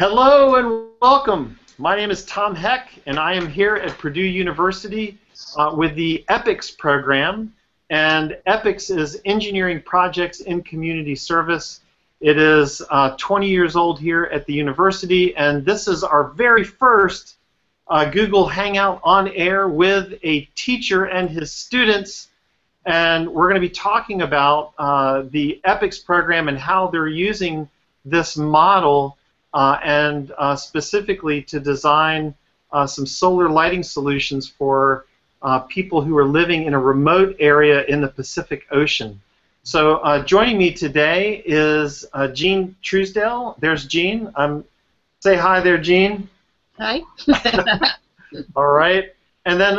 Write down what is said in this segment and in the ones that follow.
Hello and welcome. My name is Tom Heck, and I am here at Purdue University with the EPICS program. And EPICS is Engineering Projects in Community Service. It is 20 years old here at the university, and this is our very first Google Hangout on air with a teacher and his students. And we're going to be talking about the EPICS program and how they're using this model and specifically to design some solar lighting solutions for people who are living in a remote area in the Pacific Ocean. So joining me today is Jean Truesdale. There's Jean. Say hi there, Jean. Hi. All right. And then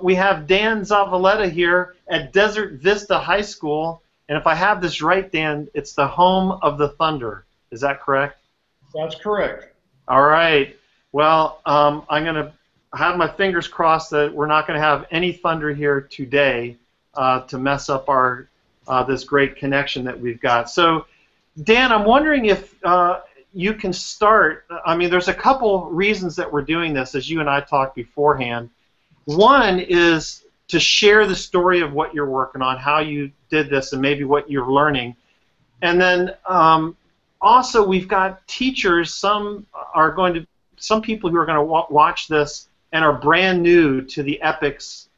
we have Dan Zavaleta here at Desert Vista High School. And if I have this right, Dan, it's the home of the thunder. Is that correct? That's correct. All right. Well, I'm going to have my fingers crossed that we're not going to have any thunder here today to mess up our this great connection that we've got. So, Dan, I'm wondering if you can start. I mean, there's a couple reasons that we're doing this, as you and I talked beforehand. One is to share the story of what you're working on, how you did this, and maybe what you're learning. And then also, we've got teachers. Some people who are going to watch this and are brand new to the EPICS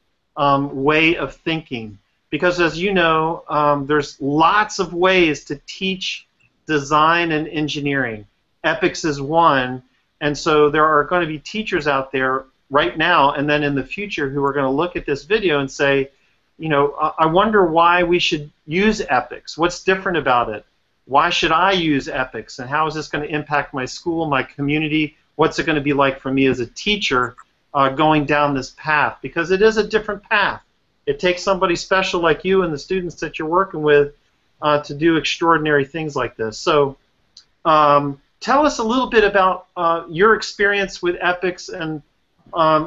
way of thinking. Because as you know, there's lots of ways to teach design and engineering. EPICS is one, and so there are going to be teachers out there right now and then in the future who are going to look at this video and say, you know, I wonder why we should use EPICS. What's different about it? Why should I use EPICS, and how is this going to impact my school, my community? What's it going to be like for me as a teacher going down this path? Because it is a different path. It takes somebody special like you and the students that you're working with to do extraordinary things like this. So tell us a little bit about your experience with EPICS, and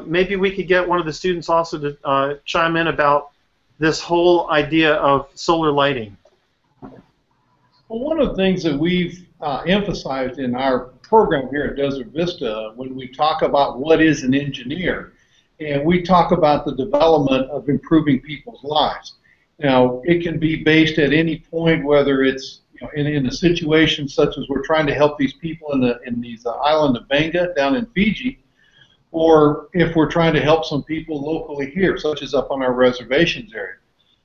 maybe we could get one of the students also to chime in about this whole idea of solar lighting. Well, one of the things that we've emphasized in our program here at Desert Vista, when we talk about what is an engineer, and we talk about the development of improving people's lives. Now, it can be based at any point, whether it's in a situation such as we're trying to help these people in these island of Benga down in Fiji, or if we're trying to help some people locally here, such as up on our reservations area.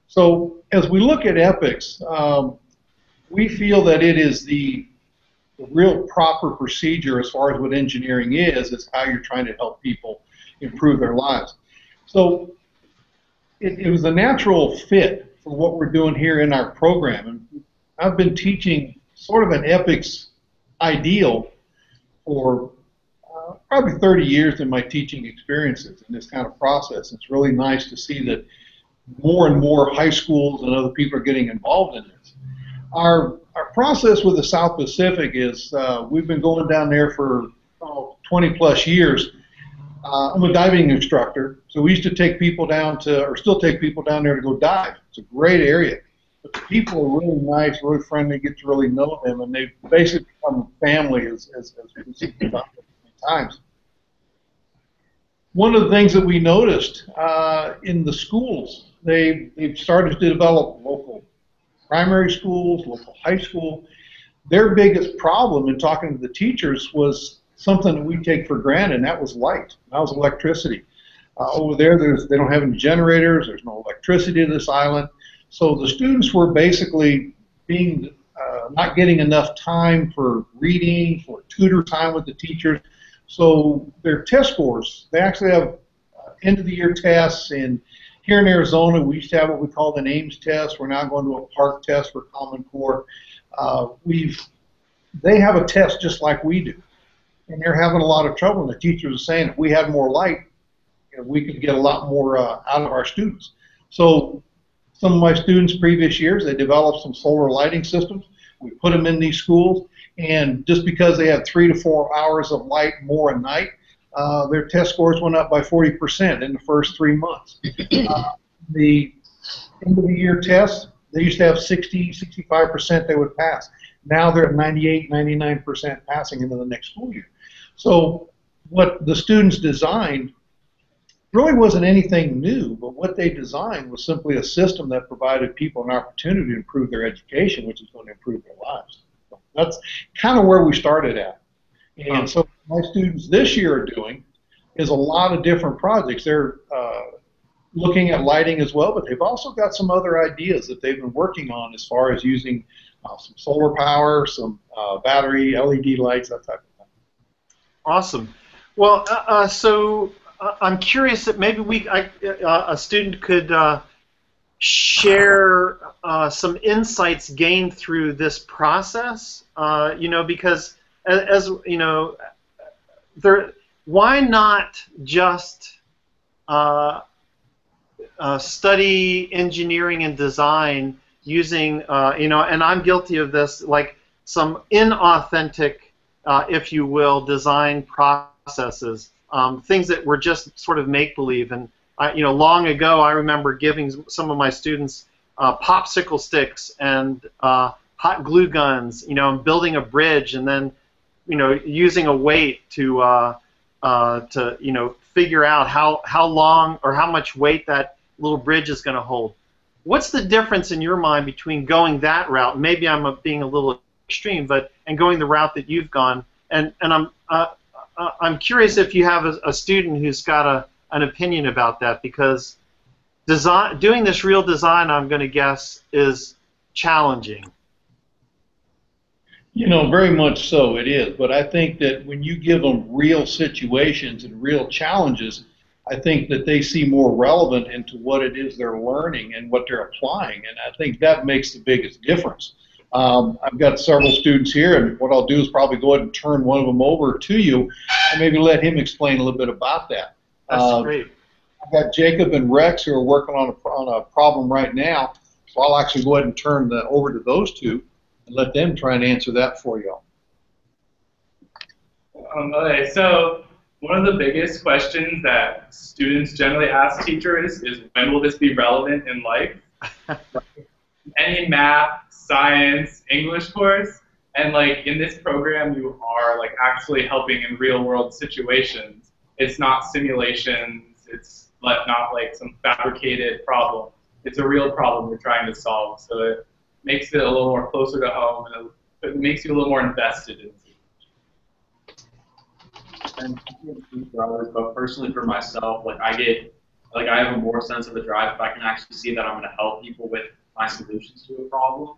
So as we look at EPICS, we feel that it is the real proper procedure as far as what engineering is how you're trying to help people improve their lives. So it was a natural fit for what we're doing here in our program. And I've been teaching sort of an EPICS ideal for probably 30 years in my teaching experiences in this kind of process. It's really nice to see that more and more high schools and other people are getting involved in this. Our process with the South Pacific is we've been going down there for 20 plus years. I'm a diving instructor, so we used to take people down to, or still take people down there to go dive. It's a great area. But the people are really nice, really friendly, get to really know them, and they've basically become a family as we've seen about many times. One of the things that we noticed in the schools, they've started to develop local primary schools, local high school. Their biggest problem in talking to the teachers was something that we take for granted, and that was light. That was electricity. Over there, they don't have any generators. There's no electricity to this island. So the students were basically being not getting enough time for reading, for tutor time with the teachers. So their test scores, they actually have end-of-the-year tests, and here in Arizona, we used to have what we call an Ames test. We're now going to a PARCC test for Common Core. They have a test just like we do, and they're having a lot of trouble. And the teachers are saying if we had more light, we could get a lot more out of our students. So some of my students previous years, they developed some solar lighting systems. We put them in these schools, and just because they had 3 to 4 hours of light more a night, their test scores went up by 40% in the first 3 months. The end of the year tests, they used to have 60, 65% they would pass. Now they're at 98, 99% passing into the next school year. So what the students designed really wasn't anything new, but what they designed was simply a system that provided people an opportunity to improve their education, which is going to improve their lives. So that's kind of where we started at. And so what my students this year are doing is a lot of different projects. They're looking at lighting as well, but they've also got some other ideas that they've been working on as far as using some solar power, some battery, LED lights, that type of thing. Awesome. Well, so I'm curious that maybe a student could share some insights gained through this process. You know, because as you know, why not just study engineering and design using, you know, and I'm guilty of this, like some inauthentic, if you will, design processes, things that were just sort of make-believe. And you know, long ago, I remember giving some of my students popsicle sticks and hot glue guns, you know, and building a bridge, and then, you know, using a weight to you know, figure out how long or how much weight that little bridge is going to hold. What's the difference in your mind between going that route? Maybe I'm being a little extreme, and going the route that you've gone. And I'm curious if you have a student who's got an opinion about that, because doing this real design, I'm going to guess, is challenging. You know, very much so it is. But I think that when you give them real situations and real challenges, I think that they see more relevant into what it is they're learning and what they're applying. And I think that makes the biggest difference. I've got several students here, and what I'll do is probably go ahead and turn one of them over to you and maybe let him explain a little bit about that. That's great. I've got Jacob and Rex who are working on a problem right now, so I'll actually go ahead and turn over to those two and let them try and answer that for y'all. Okay, so one of the biggest questions that students generally ask teachers is, when will this be relevant in life? Any math, science, English course, and like in this program you are like actually helping in real world situations. It's not simulations, it's not like some fabricated problem. It's a real problem we're trying to solve, so it makes it a little more closer to home, and it makes you a little more invested in it. And but personally for myself, like I have a more sense of a drive if I can actually see that I'm going to help people with my solutions to a problem,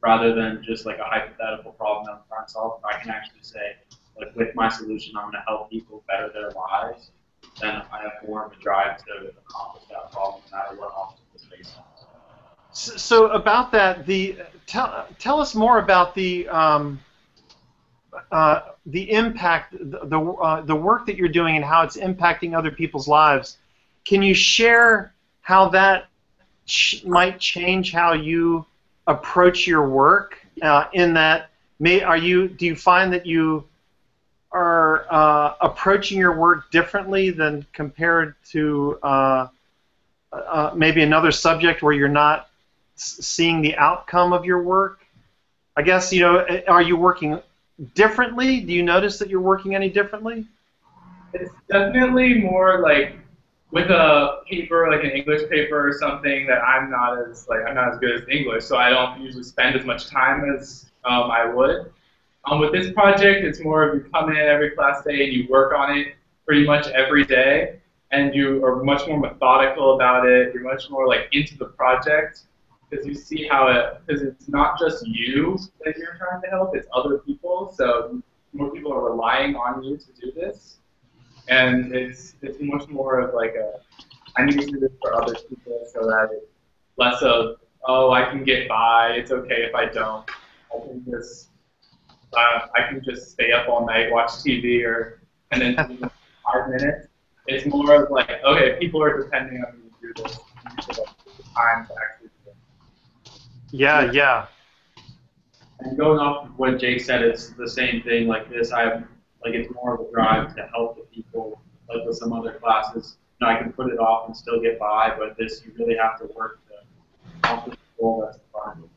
rather than just like a hypothetical problem that I'm trying to solve. If I can actually say, like, with my solution, I'm going to help people better their lives, then I have more of a drive to accomplish that problem, no matter what obstacles face. So about that, tell us more about the impact, the work that you're doing and how it's impacting other people's lives. Can you share how that might change how you approach your work? In that, do you find that you are approaching your work differently than compared to maybe another subject where you're not seeing the outcome of your work? I guess, you know, are you working differently? Do you notice that you're working any differently? It's definitely more like with a paper, like an English paper or something, that I'm not as good as English, so I don't usually spend as much time as I would. With this project, it's more of you come in every class day and you work on it pretty much every day, and you are much more methodical about it. You're much more like into the project, because you see how because it's not just you that you're trying to help, it's other people. So more people are relying on you to do this, and it's much more of like I need to do this for other people, so that it's less of, oh, I can get by, it's okay if I don't. I can just stay up all night, watch TV, and then do 5 minutes. It's more of like, okay, people are depending on me to do this. You need to, like, take the time to actually do it. Yeah, yeah. And going off of what Jake said, it's the same thing. Like this, it's more of a drive to help the people. Like with some other classes, you know, I can put it off and still get by, but this, you really have to work to accomplish the goal that's in front of you.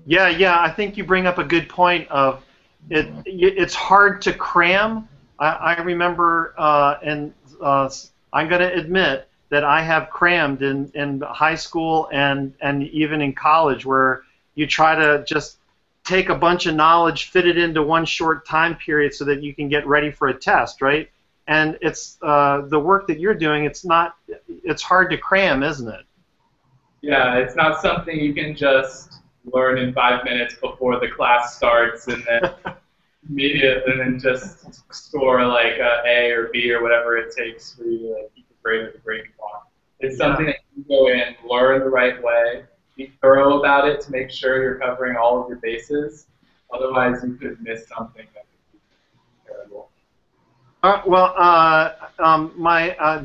Yeah. I think you bring up a good point of it's hard to cram. I remember, and I'm going to admit that I have crammed in high school and even in college, where you try to just take a bunch of knowledge, fit it into one short time period so that you can get ready for a test, right? And it's the work that you're doing. It's hard to cram, isn't it? Yeah, it's not something you can just learn in 5 minutes before the class starts and then just score like a A or B or whatever it takes for you to like, keep the grade at the grade you want. It's something that you go in, learn the right way, be thorough about it to make sure you're covering all of your bases. Otherwise, you could miss something that could be terrible.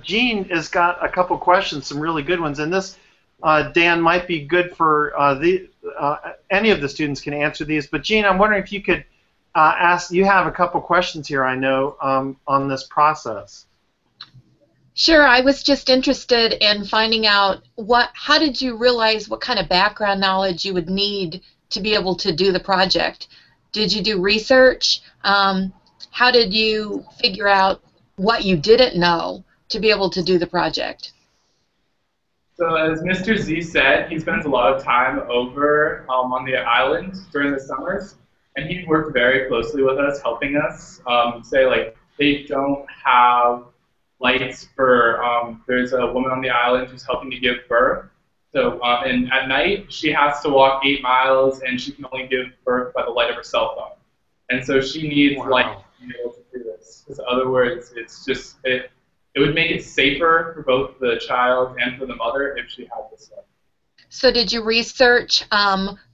Gene has got a couple questions, some really good ones, and this, Dan, might be good for any of the students can answer these. But Gene, I'm wondering if you could ask. You have a couple questions here, I know, on this process. Sure. I was just interested in finding out how did you realize what kind of background knowledge you would need to be able to do the project? Did you do research? How did you figure out what you didn't know to be able to do the project? So as Mr. Z said, he spends a lot of time over on the island during the summers, and he worked very closely with us, helping us. Say like they don't have lights for, there's a woman on the island who's helping to give birth. So and at night, she has to walk 8 miles, and she can only give birth by the light of her cell phone. And so she needs light to be able to do this. Because in other words, it's just, it would make it safer for both the child and for the mother if she had this light. So did you research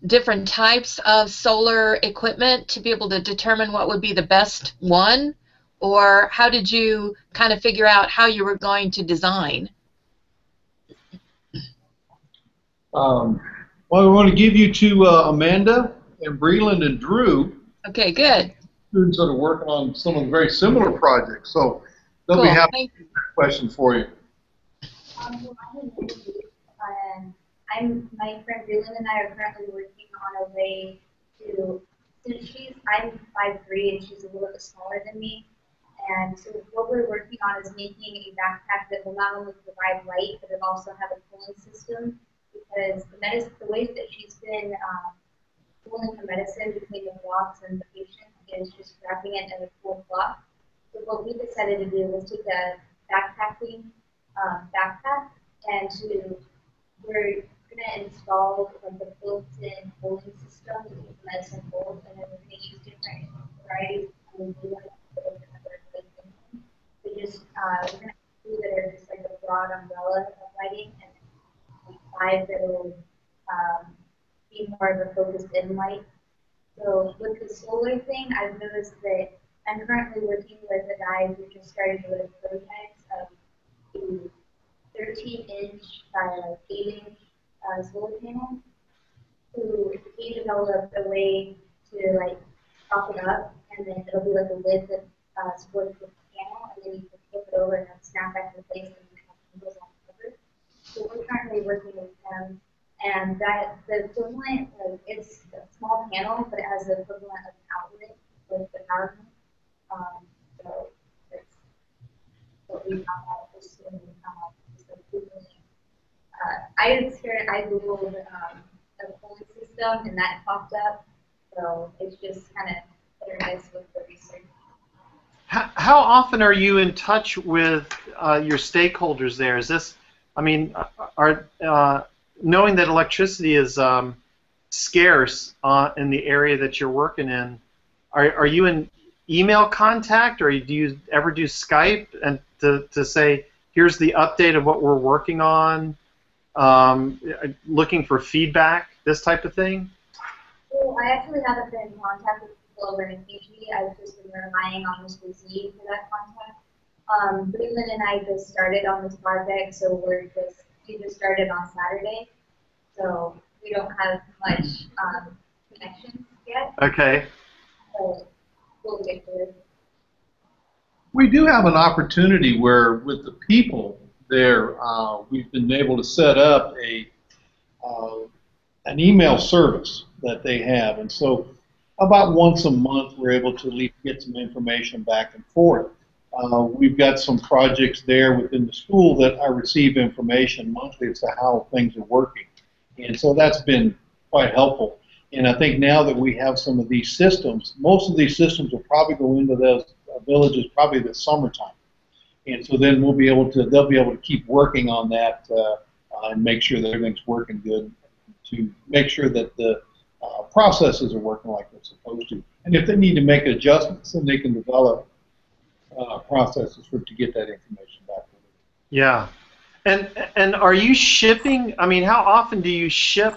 different types of solar equipment to be able to determine what would be the best one? Or how did you kind of figure out how you were going to design? Well, we want to give you to Amanda and Breland and Drew. Okay, good. Students that are working on some of the very similar projects. So they'll be happy to answer that question for you. My friend Breland and I are currently working on a way to, since I'm 5'3" and she's a little bit smaller than me, and so what we're working on is making a backpack that will not only provide light, but it also have a cooling system, because the ways that she's been cooling her medicine between the blocks and the patient is just wrapping it in a cool cloth. So what we decided to do was take a backpack and we're going to install like a built-in cooling system to keep the medicine cold, and then we're going to use different varieties of we're going to do that are just like a broad umbrella of lighting, and 5 that will be more of a focused in light. So with the solar thing, I've noticed that I'm currently working with a guy who just started doing prototypes of a 13-inch by like 8-inch solar panel. Who he developed a way to like prop it up, and then it'll be like a lid that supports the panel, and then you can flip it over and then snap back in place, and it goes on cover. So we're currently working with him, and that the equivalent, like, it's a small panel, but it has the equivalent of an outlet with the power. So that's what we found out as soon as we found out. I googled a cooling system, and that popped up. So it's just kind of hit or miss with the research. How often are you in touch with your stakeholders there? Is this, I mean, knowing that electricity is scarce in the area that you're working in, are you in email contact, or do you ever do Skype and to say, here's the update of what we're working on, looking for feedback, this type of thing? Well, I actually haven't been in contact with people over in Fiji. I've just been relying on Mr. Z for that contact. Breland and I just started on this project, so we just started on Saturday, so we don't have much connections yet. Okay. So we'll get to it. We do have an opportunity where, with the people there, we've been able to set up an email service that they have, and so about once a month we're able to at least get some information back and forth. We've got some projects there within the school that I receive information monthly as to how things are working, and so that's been quite helpful. And I think now that we have some of these systems, most of these systems will probably go into those villages probably this summertime. And so then they'll be able to keep working on that and make sure that everything's working good, to make sure that the processes are working like they're supposed to. And if they need to make adjustments, then they can develop processes to get that information back. Yeah. And are you shipping? I mean, how often do you ship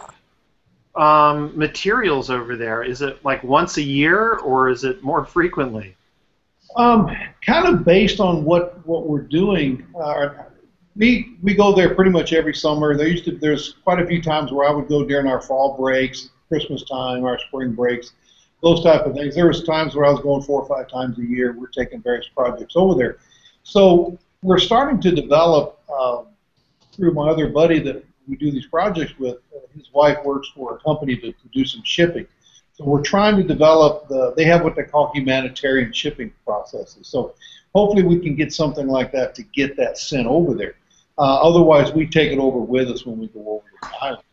materials over there? Is it like once a year, or is it more frequently? Kind of based on what we're doing. We go there pretty much every summer. There's quite a few times where I would go during our fall breaks, Christmas time, our spring breaks, those type of things. There was times where I was going 4 or 5 times a year. We're taking various projects over there. So we're starting to develop, through my other buddy that we do these projects with, his wife works for a company to do some shipping. So we're trying to develop, they have what they call humanitarian shipping processes. So hopefully we can get something like that to get that sent over there. Otherwise, we take it over with us when we go over to the island.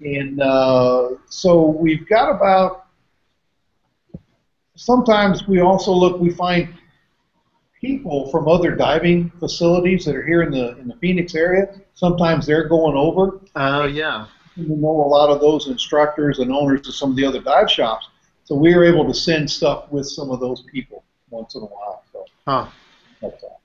And so we've got about, sometimes we also we find people from other diving facilities that are here in the Phoenix area. Sometimes they're going over. Oh, yeah. We know a lot of those instructors and owners of some of the other dive shops. So we are able to send stuff with some of those people once in a while. So that's all.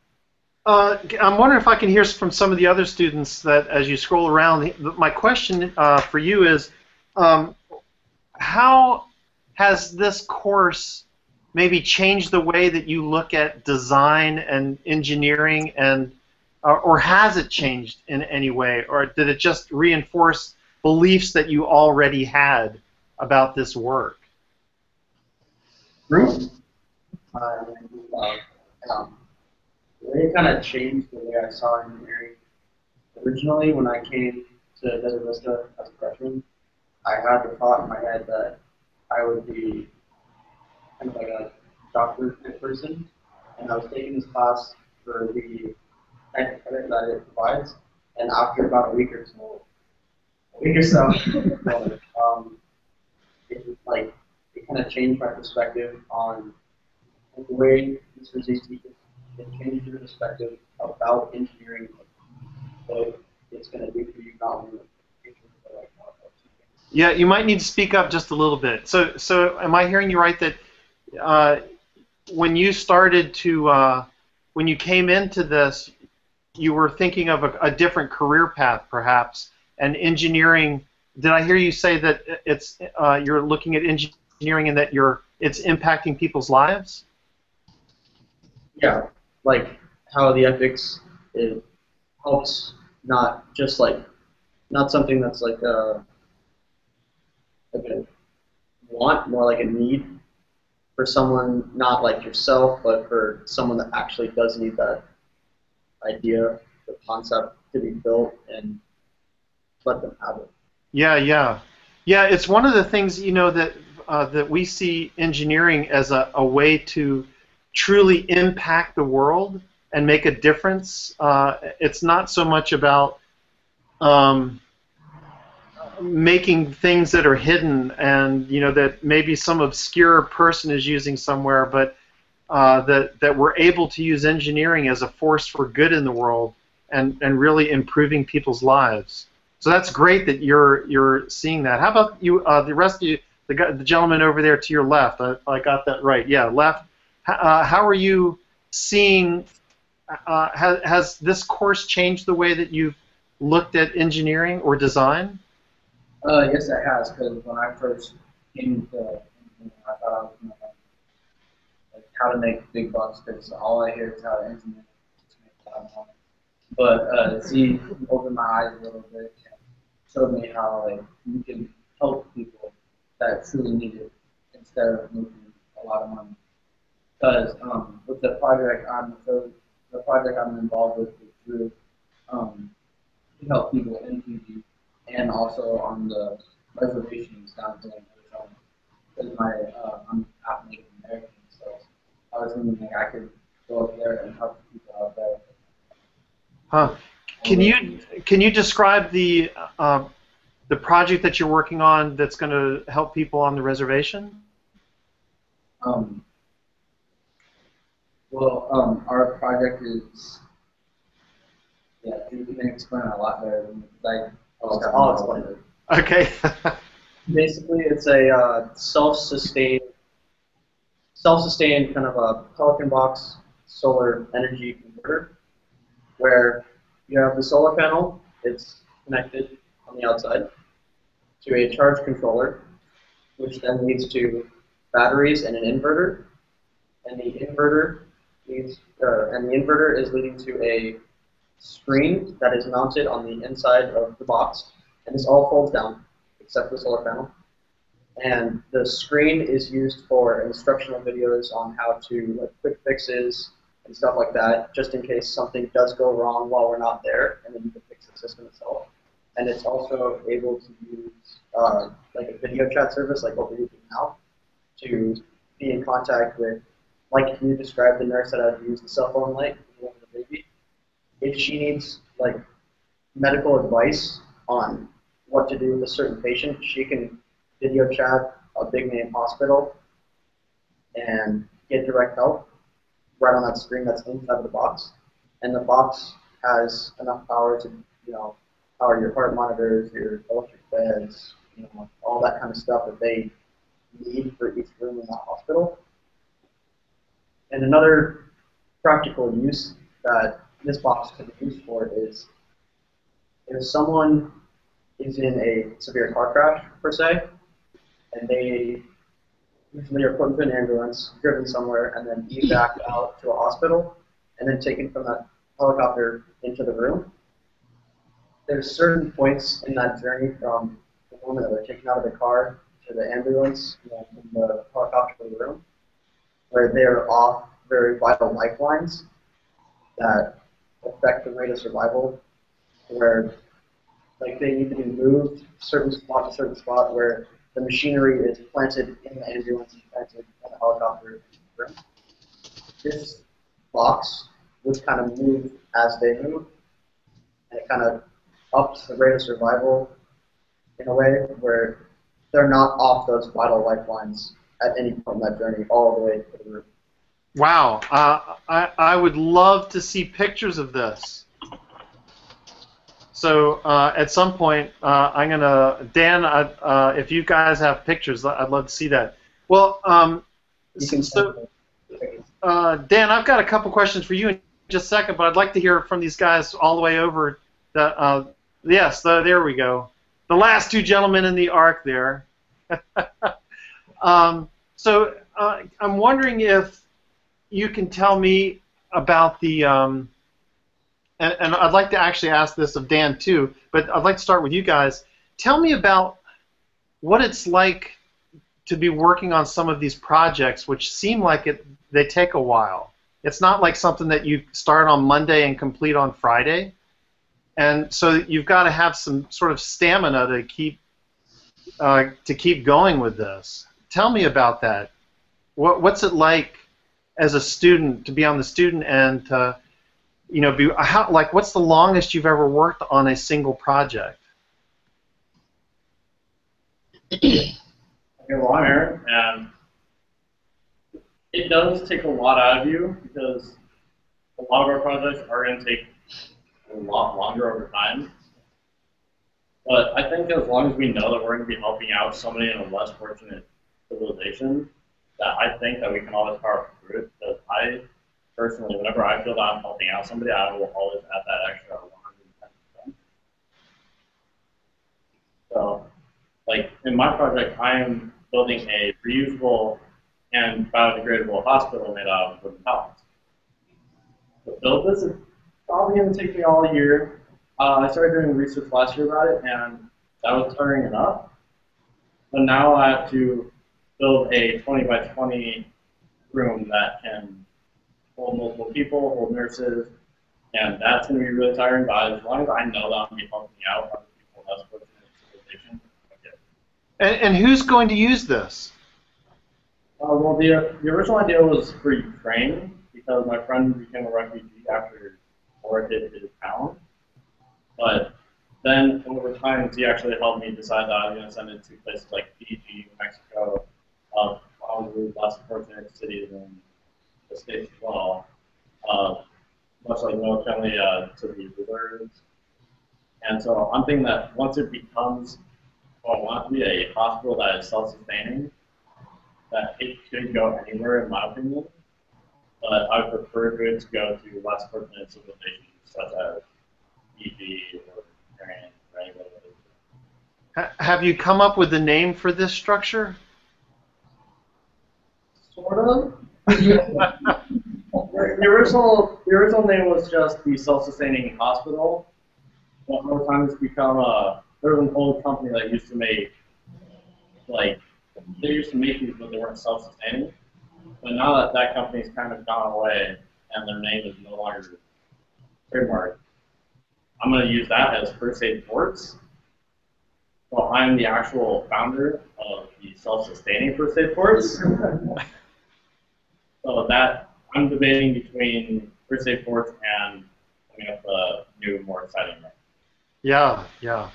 I'm wondering if I can hear from some of the other students that, as you scroll around, my question for you is, how has this course maybe changed the way that you look at design and engineering, and or has it changed in any way, or did it just reinforce beliefs that you already had about this work? It kind of changed the way I saw engineering. Originally, when I came to Desert Vista as a freshman, I had the thought in my head that I would be kind of like a doctor type person, and I was taking this class for the tech credit that it provides, and after about a week or so, it kind of changed my perspective on the way Mr. Z teaches. It changed your perspective about engineering, what it's going to do for you, not only in the future, but like Yeah, you might need to speak up just a little bit. So am I hearing you right that when you started to, when you came into this, you were thinking of a different career path, perhaps, and engineering? Did I hear you say that it's you're looking at engineering and that it's impacting people's lives? Yeah, like how the EPICS helps not just not something that's like a want, more like a need for someone, not like yourself, but for someone that actually does need that idea, the concept to be built, and let them have it. Yeah. It's one of the things, that we see engineering as a way to truly impact the world and make a difference. It's not so much about making things that are hidden and that maybe some obscure person is using somewhere, but that we're able to use engineering as a force for good in the world and really improving people's lives. So that's great that you're seeing that. How about you, the rest of you, the gentleman over there to your left? I got that right. Yeah, left. How are you seeing? Has this course changed the way that you've looked at engineering or design? Yes, it has. Because when I first came to engineering, I thought I was going to like how to make big bucks. Because all I hear is how to engineer to make a lot of money. But Z opened my eyes a little bit and showed me how you can help people that truly need it instead of making a lot of money. Because with the project I'm involved with through to help people in PG and also on the reservations down in Arizona because I'm half Native American, so I was thinking like I could go up there and help people out there. Huh. Can you describe the project that you're working on that's going to help people on the reservation? Our project is, yeah, you can explain it a lot better than me, because I'll explain it. Okay. Basically, it's a self-sustained kind of a Pelican box solar energy converter, where you have the solar panel, it's connected on the outside to a charge controller, which then leads to batteries and an inverter, and the inverter is leading to a screen that is mounted on the inside of the box, and this all folds down except the solar panel. And the screen is used for instructional videos on how to, like, quick fixes and stuff like that, just in case something does go wrong while we're not there, and then you can fix the system itself. And it's also able to use like a video chat service, like what we're using now, to be in contact with, like you described, the nurse that I'd use the cell phone light with the baby. If she needs like medical advice on what to do with a certain patient, she can video chat a big name hospital and get direct help right on that screen that's inside of the box. And the box has enough power to, power your heart monitors, your electric beds, all that kind of stuff that they need for each room in that hospital. And another practical use that this box could be used for is if someone is in a severe car crash, per se, and they usually are put into an ambulance, driven somewhere, and then evac out to a hospital, and then taken from that helicopter into the room. There's certain points in that journey from the moment that they're taken out of the car to the ambulance, from the helicopter to the room, where they're off very vital lifelines that affect the rate of survival, where like they need to be moved certain spot to certain spot, where the machinery is planted in the ambulance and planted in the helicopter room. This box would kind of move as they move, and it kind of ups the rate of survival in a way where they're not off those vital lifelines at any point in that journey all the way to the room. Wow. I would love to see pictures of this. So at some point, I'm going to, Dan, if you guys have pictures, I'd love to see that. Well, Dan, I've got a couple questions for you in just a second, but I'd like to hear from these guys all the way over. Yes, there we go. The last two gentlemen in the arc there. So I'm wondering if you can tell me about the, and I'd like to actually ask this of Dan too, but I'd like to start with you guys. Tell me about what it's like to be working on some of these projects, which seem like they take a while. It's not like something that you start on Monday and complete on Friday. And so you've got to have some sort of stamina to keep going with this. Tell me about that. What's it like as a student to be on the student end to, what's the longest you've ever worked on a single project? Okay, well, I'm Aaron, and it does take a lot out of you because a lot of our projects are going to take a lot longer over time. But I think as long as we know that we're going to be helping out somebody in a less fortunate civilization, that I think that we can always power through it. Because I personally, whenever I feel that I'm helping out somebody, I will always add that extra 110%. So, like in my project, I am building a reusable and biodegradable hospital made out of wooden pallets. To build this is probably going to take me all year. I started doing research last year about it, and that was tiring enough. But now I have to build a 20 by 20 room that can hold multiple people, hold nurses, and that's going to be really tiring. But as long as I know that I'm going to be helping out other people less fortunate in civilization, okay. And who's going to use this? Well, the original idea was for Ukraine because my friend became a refugee after war hit his town. But then over time, he actually helped me decide that I was going to send it to places like Fiji, Mexico, probably less fortunate cities in the States as well. Much like military to the reserves. And so I'm thinking that once it becomes, well, want to be a hospital that is self-sustaining, that it could go anywhere, in my opinion. But I would prefer for it to go to less fortunate civilizations such as Fiji or Ukraine or any other. Have you come up with a name for this structure? Sort of. The original name was just the self-sustaining hospital. But over time, it's become there was an old company that used to make, like, they used to make these, but they weren't self-sustaining. But now that that company's kind of gone away and their name is no longer trademarked, I'm going to use that as First Aid Forts. Well, I'm the actual founder of the self-sustaining First Aid Forts. So that I'm debating between First Aid Forts and coming up a new, more exciting name. Yeah, yeah.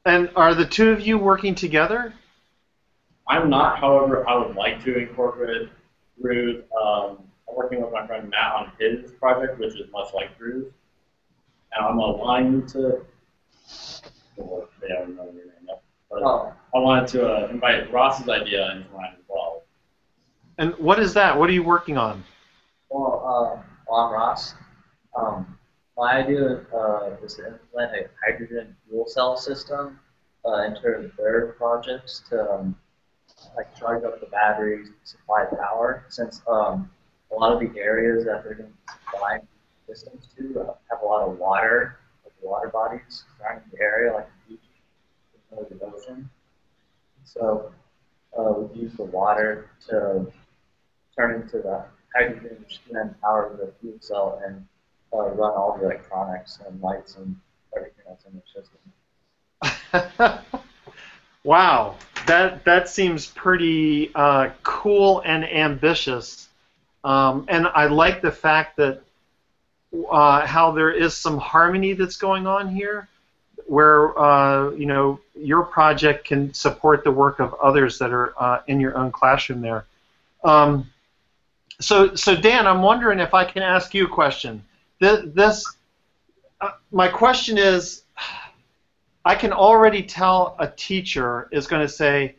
And are the two of you working together? I'm not, however, I would like to incorporate Drew's. I'm working with my friend Matt on his project, which is much like Drew's. And I'm aligned to, well, they haven't known your name yet, but I wanted to invite Ross's idea into mine as well. And what is that? What are you working on? Well, I'm Ross. My idea is to implement a hydrogen fuel cell system into their projects to like charge up the batteries, supply power. Since a lot of the areas that they're going to supply systems to have a lot of water, like the water bodies surrounding the area, like the beach, the ocean. So we use the water to turn into the hydrogen, which can then power the fuel cell and run all the electronics and lights and everything else in the system. Wow, that seems pretty cool and ambitious, and I like the fact that how there is some harmony that's going on here, where you know, your project can support the work of others that are in your own classroom there. So Dan, I'm wondering if I can ask you a question. My question is, I can already tell a teacher is going to say,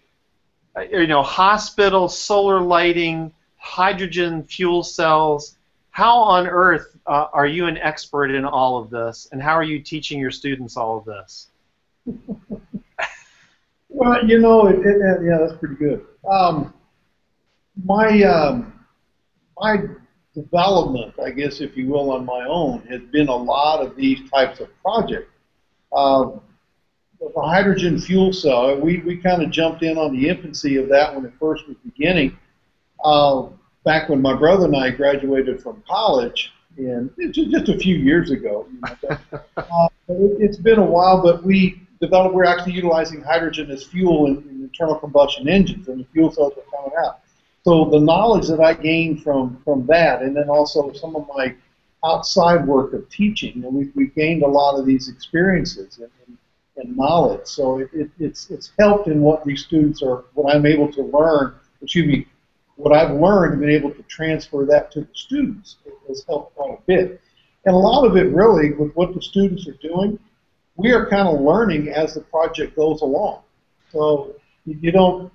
you know, hospital, solar lighting, hydrogen fuel cells. How on earth are you an expert in all of this, and how are you teaching your students all of this? Well, you know, yeah, that's pretty good. My development, I guess, if you will, on my own, has been a lot of these types of projects. The hydrogen fuel cell, we kind of jumped in on the infancy of that when it first was beginning. Back when my brother and I graduated from college, and just a few years ago. You know, it's been a while, but we're actually utilizing hydrogen as fuel in internal combustion engines, and the fuel cells are coming out. So the knowledge that I gained from that, and then also some of my outside work of teaching, and we've gained a lot of these experiences and knowledge. So it's helped in what these students are, what I'm able to learn, what I've learned and been able to transfer that to the students. It has helped quite a bit. And a lot of it really, with what the students are doing, we are kind of learning as the project goes along. So you don't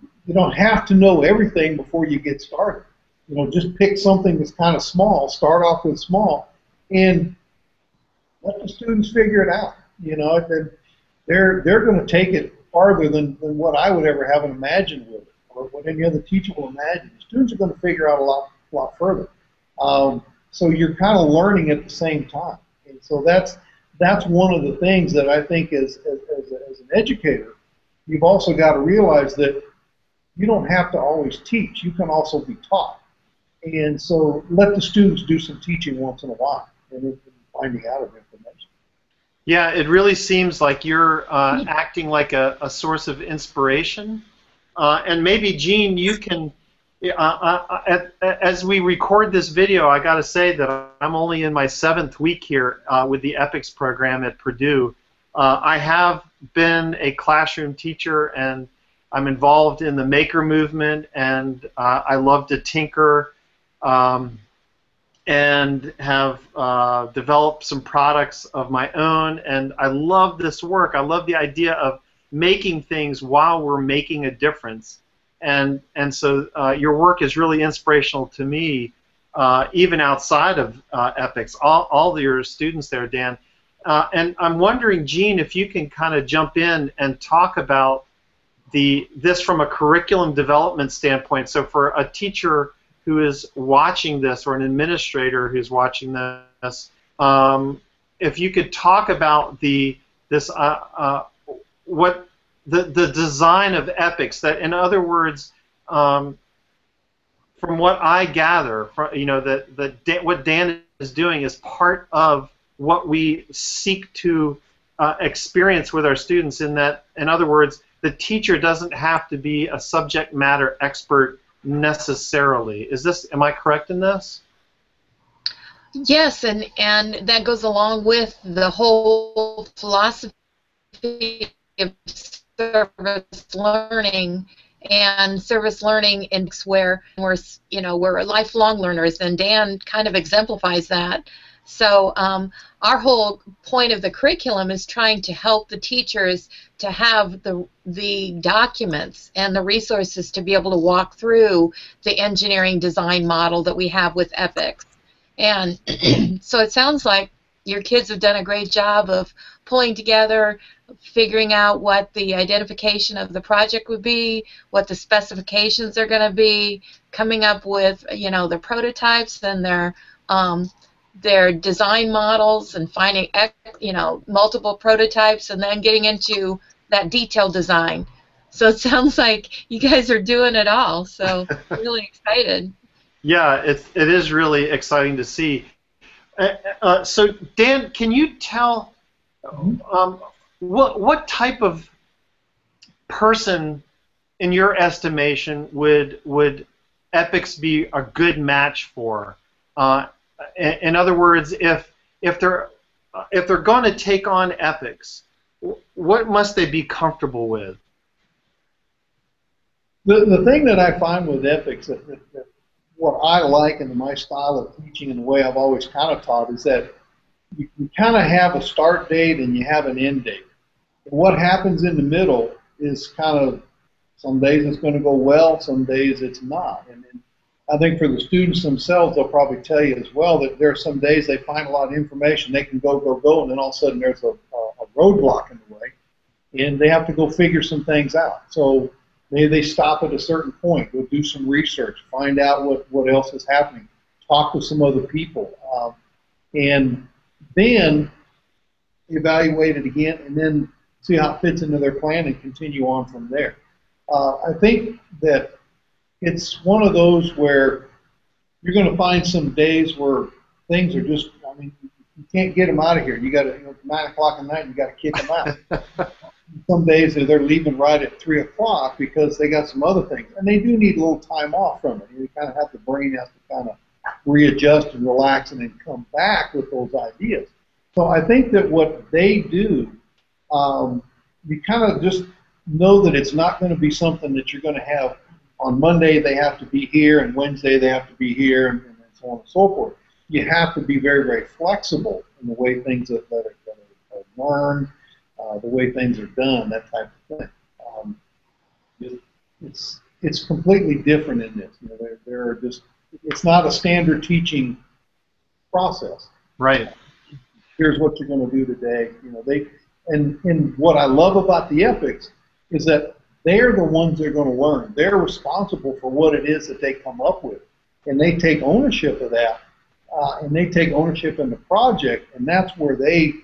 have to know everything before you get started. You know, just pick something that's kind of small, start off with small, and let the students figure it out. You know, they're going to take it farther than what I would ever have imagined with it, or what any other teacher will imagine. The students are going to figure out a lot further. So you're kind of learning at the same time. And so that's one of the things that I think as an educator, you've also got to realize that you don't have to always teach. You can also be taught. And so let the students do some teaching once in a while and finding out of information. Yeah, it really seems like you're acting like a source of inspiration. And maybe, Gene, you can, as we record this video, I got to say that I'm only in my 7th week here with the EPICS program at Purdue. I have been a classroom teacher, and I'm involved in the maker movement, and I love to tinker. And have developed some products of my own, and I love this work. I love the idea of making things while we're making a difference, and so your work is really inspirational to me, even outside of EPICS. All of your students there, Dan, and I'm wondering, Gene, if you can kind of jump in and talk about this from a curriculum development standpoint. So for a teacher who is watching this, or an administrator who's watching this, if you could talk about what the design of EPICS. That, in other words, from what I gather, what Dan is doing is part of what we seek to experience with our students. In that, in other words, the teacher doesn't have to be a subject matter expert necessarily. Am I correct in this? Yes, and that goes along with the whole philosophy of service learning, and service learning in where we're lifelong learners, and Dan kind of exemplifies that. So our whole point of the curriculum is trying to help the teachers to have the documents and the resources to be able to walk through the engineering design model that we have with EPICS. And so it sounds like your kids have done a great job of pulling together, figuring out what the identification of the project would be, what the specifications are going to be, coming up with the prototypes and their design models, and finding multiple prototypes, and then getting into that detailed design. So it sounds like you guys are doing it all. So really excited. Yeah, it is really exciting to see. So Dan, can you tell what type of person, in your estimation, would EPICS be a good match for? In other words, if they're going to take on EPICS, what must they be comfortable with? The thing that I find with EPICS, that what I like in my style of teaching and the way I've always kind of taught, is that you kind of have a start date and you have an end date. What happens in the middle is kind of, some days it's going to go well, some days it's not. And I think for the students themselves, they'll probably tell you as well that there are some days they find a lot of information, they can go, and then all of a sudden there's a roadblock in the way, and they have to go figure some things out. So maybe they stop at a certain point, go do some research, find out what else is happening, talk to some other people, and then evaluate it again, and then see how it fits into their plan and continue on from there. I think that it's one of those where you're going to find some days where things are just, you can't get them out of here. You got to, 9 o'clock at night, you got to kick them out. Some days they're leaving right at 3 o'clock because they got some other things, and they do need a little time off from it. You kind of have, the brain has to kind of readjust and relax and then come back with those ideas. So I think that what they do, you kind of just know that it's not going to be something that you're going to have on Monday they have to be here, and Wednesday they have to be here, and so on and so forth. You have to be very, very flexible in the way things that are learned, the way things are done, that type of thing. It's completely different in this. There are just, it's not a standard teaching process. Right. Here's what you're going to do today. And what I love about the EPICS is that they're the ones that are going to learn. They're responsible for what it is that they come up with, and they take ownership of that, and they take ownership in the project, and that's where they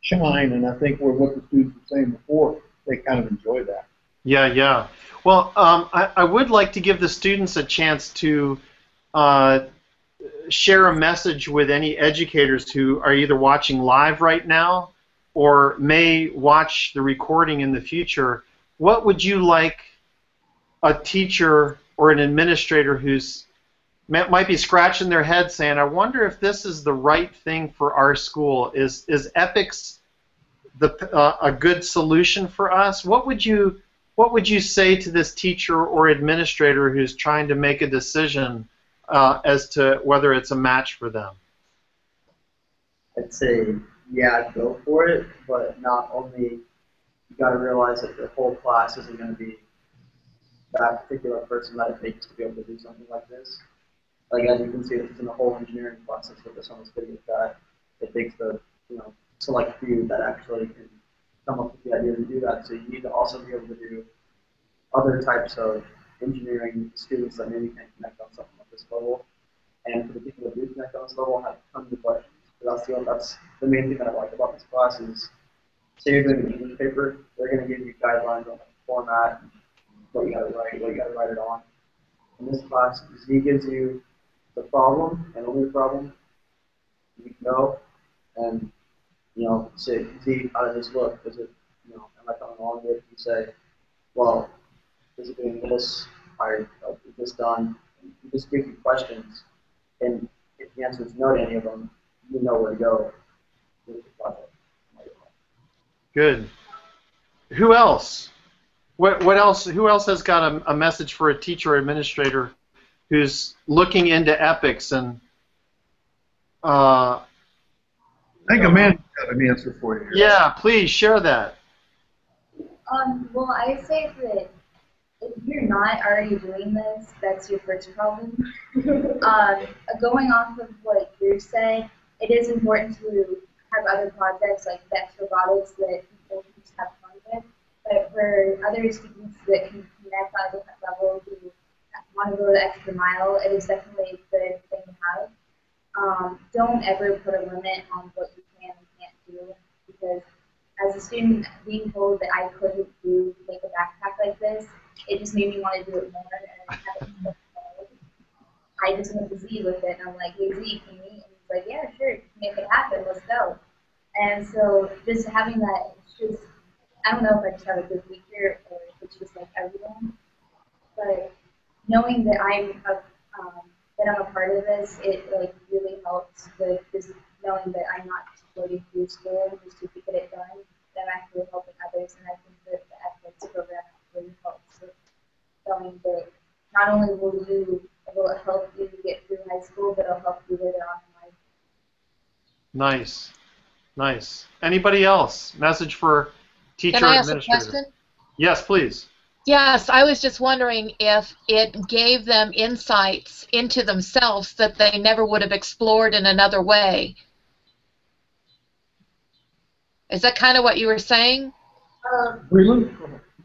shine. And I think what the students were saying before, they kind of enjoy that. Yeah, yeah. Well, I would like to give the students a chance to share a message with any educators who are either watching live right now or may watch the recording in the future, what would you like a teacher or an administrator who's might be scratching their head saying, I wonder if this is the right thing for our school? Is EPICS a good solution for us? What would you say to this teacher or administrator who's trying to make a decision as to whether it's a match for them? I'd say, yeah, go for it, but not only, you got to realize that the whole class isn't going to be that particular person that it takes to be able to do something like this. Like, as you can see, this is in the whole engineering process with this on this video that it takes the, select few that actually can come up with the idea to do that. So you need to also be able to do other types of engineering students that maybe can't connect on something at this level. And for the people that do connect on this level, have tons of questions. That's the main thing that I like about this class is, say you're doing an English paper, they're going to give you guidelines on the format, what you got to write, what you got to write it on. In this class, Z gives you the problem and only the problem. You go and say, Z, how does this look? Is it, am I coming along with it? You say, well, is it doing this? Is this done? And you just give you questions, and if the answer is no to any of them, you know where to go with the project. Good. Who else? What else? Who else has got a message for a teacher or administrator who's looking into EPICS and? I think Amanda's got an answer for you. Yeah, please share that. Well, I say that if you're not already doing this, that's your first problem. Going off of what you're saying, it is important to have other projects like VEX robotics that people can just have fun with. But for other students that can connect on a different level who want to go the extra mile, it is definitely a good thing to have. Don't ever put a limit on what you can and can't do, because as a student, being told that I couldn't make a backpack like this, it just made me want to do it more. And I just went to Z with it, and I'm like, hey Z, can you? And he's like, yeah, sure, make it happen, let's go. And so just having that, it's just, I don't know if I just have a good teacher or if it's just like everyone, but knowing that I'm a part of this, it like really helps with just knowing that I'm not just going through school just to get it done. That I'm actually helping others, and I think that the EPICS program really helps with knowing that not only will it help you get through high school, but it'll help you later on in life. Nice, nice. Anybody else? Message for teacher Can I ask administrator? a question? Yes, please. Yes, I was just wondering if it gave them insights into themselves that they never would have explored in another way. Is that kind of what you were saying?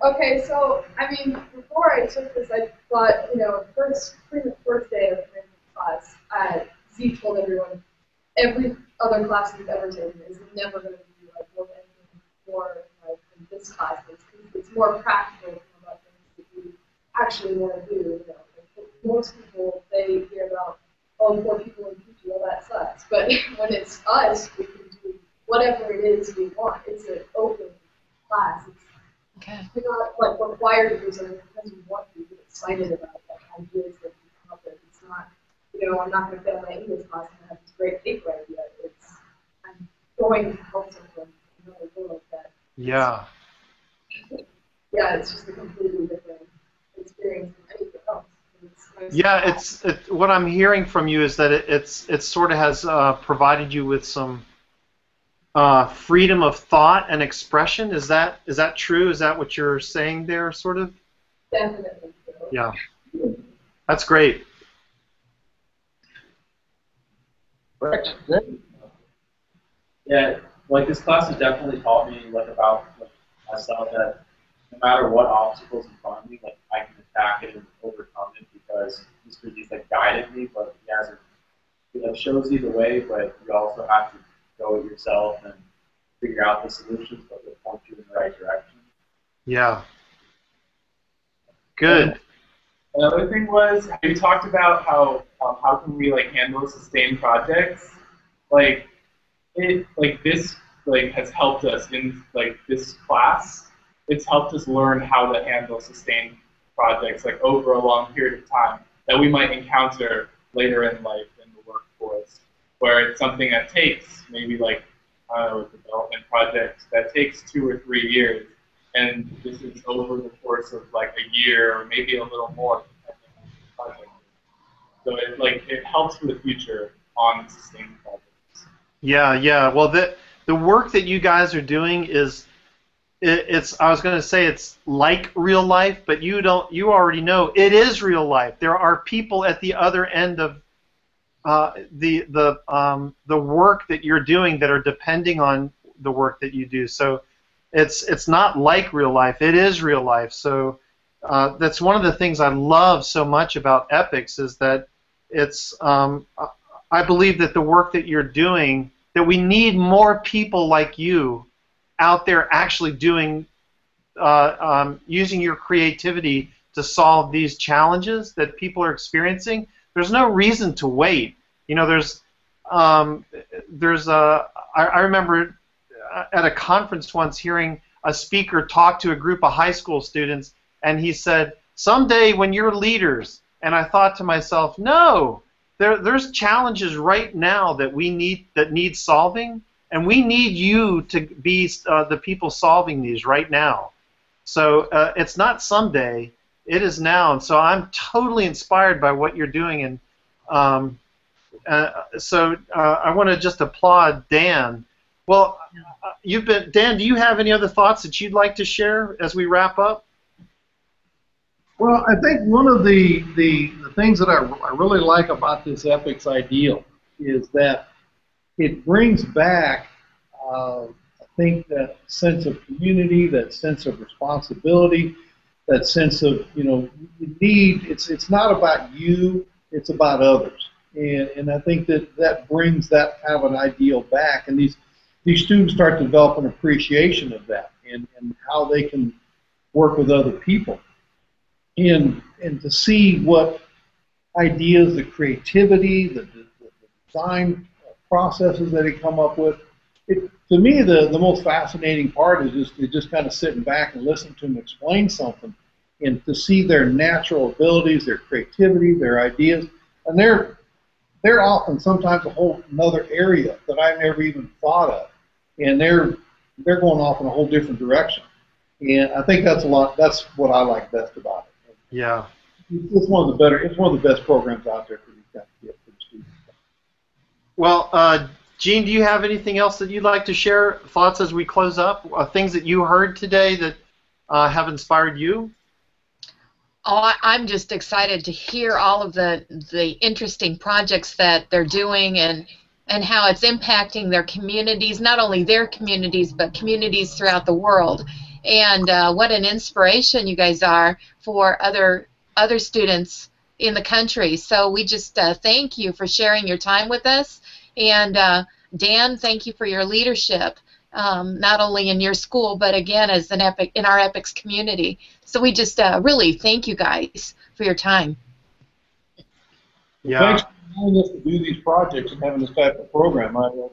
Okay, so, I mean, before I took this, I thought, pretty much first day of class, Z told everyone, every other class you've ever taken is never going to be like anything more like in this class. It's more practical about things that you actually want to do. Most people, they hear about, oh, poor people in PG, well, that sucks. But when it's us, we can do whatever it is we want. It's an open class. We're not like required to do something because we want to. Get excited about ideas that we come up with. It's not, I'm not going to fail my English class and have this great paper idea. It's I'm going to help someone in another world that. Yeah. Yeah, it's just a completely different experience than anything else. Yeah, what I'm hearing from you is that it sort of has provided you with some freedom of thought and expression. Is that true? Is that what you're saying there, sort of? Definitely true. Yeah, that's great. Yeah, like this class has definitely taught me about myself that no matter what obstacles in front of me, I can attack it and overcome it because Mr. Z's guided me, but he shows you the way, but you also have to go it yourself and figure out the solutions, but will point you in the right direction. Yeah. Good. Another thing was you talked about how can we handle sustained projects. This like has helped us in like this class. It's helped us learn how to handle sustained projects like over a long period of time that we might encounter later in life in the workforce, where it's something that takes maybe like a development project that takes 2 or 3 years, and this is over the course of like a year or maybe a little more depending on the project. So it helps for the future on sustained projects. Yeah, yeah. Well, the work that you guys are doing is I was going to say it's like real life, but you already know it is real life. There are people at the other end of the work that you're doing that are depending on the work that you do. So it's not like real life. It is real life. So that's one of the things I love so much about EPICS is that it's I believe that the work that you're doing, that we need more people like you out there actually doing, using your creativity to solve these challenges that people are experiencing. There's no reason to wait. You know, I remember at a conference once hearing a speaker talk to a group of high school students, and he said, "Someday when you're leaders," and I thought to myself, no, there's challenges right now that need solving, and we need you to be the people solving these right now. So it's not someday, it is now, and so I'm totally inspired by what you're doing, and so I want to just applaud Dan. Well, Dan, do you have any other thoughts that you'd like to share as we wrap up? Well, I think one of the things that I really like about this EPICS ideal is that it brings back, I think, that sense of community, that sense of responsibility, that sense of, you need, it's not about you, it's about others. And I think that brings that kind of an ideal back, and these students start to develop an appreciation of that and how they can work with other people. And to see what ideas, the creativity, the design processes that they come up with. To me, the most fascinating part is just kind of sitting back and listening to them explain something, and to see their natural abilities, their creativity, their ideas, and they're often sometimes a whole another area that I never even thought of, and they're going off in a whole different direction. And I think that's what I like best about it. Yeah, it's one of the best programs out there for these kind of kids, for the students. Well, Gene, do you have anything else that you'd like to share? Thoughts as we close up? Things that you heard today that have inspired you? Oh, I'm just excited to hear all of the interesting projects that they're doing and how it's impacting their communities, not only their communities, but communities throughout the world. And what an inspiration you guys are for other students in the country. So we just thank you for sharing your time with us. And Dan, thank you for your leadership, not only in your school, but again as in our EPICS community. So we just really thank you guys for your time. Yeah. Thanks for allowing us to do these projects and having this type of program. You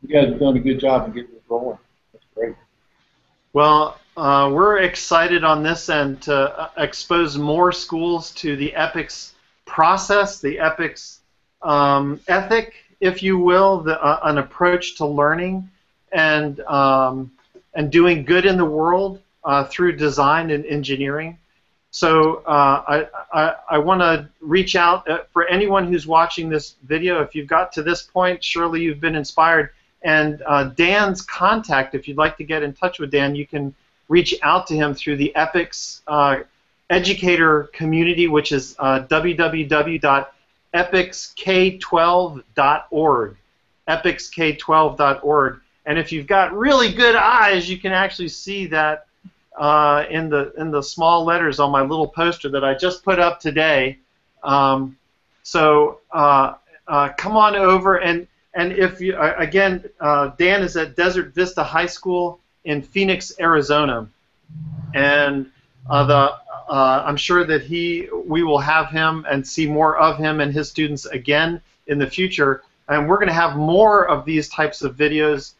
guys have done a good job in getting this rolling. That's great. Well, we're excited on this end to expose more schools to the EPICS process, the EPICS ethic, if you will, an approach to learning and doing good in the world through design and engineering. So I want to reach out for anyone who's watching this video. If you've got to this point, surely you've been inspired. And Dan's contact, if you'd like to get in touch with Dan, you can reach out to him through the EPICS educator community, which is www.epicsk12.org, epicsk12.org. And if you've got really good eyes, you can actually see that in the small letters on my little poster that I just put up today. So come on over, and if you again, Dan is at Desert Vista High School in Phoenix, Arizona, and I'm sure that we will have him and see more of him and his students again in the future. And we're going to have more of these types of videos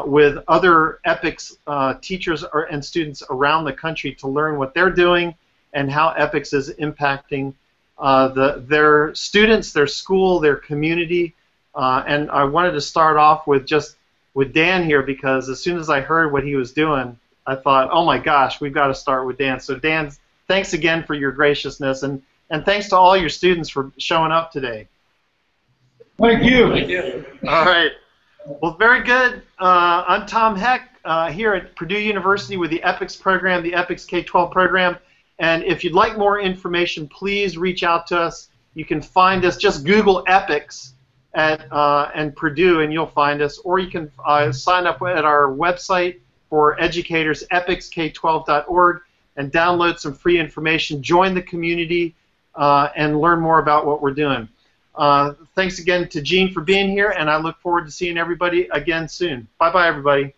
with other EPICS teachers and students around the country to learn what they're doing and how EPICS is impacting their students, their school, their community. And I wanted to start off with Dan here, because as soon as I heard what he was doing, I thought, oh my gosh, we've got to start with Dan. So Dan, thanks again for your graciousness, and thanks to all your students for showing up today. Thank you. Thank you. All right. Well, very good. I'm Tom Heck here at Purdue University with the EPICS program, the EPICS K-12 program. And if you'd like more information, please reach out to us. You can find us, just Google EPICS and Purdue, and you'll find us. Or you can sign up at our website for educators, epicsk12.org, and download some free information. Join the community and learn more about what we're doing. Thanks again to Gene for being here, and I look forward to seeing everybody again soon. Bye-bye, everybody.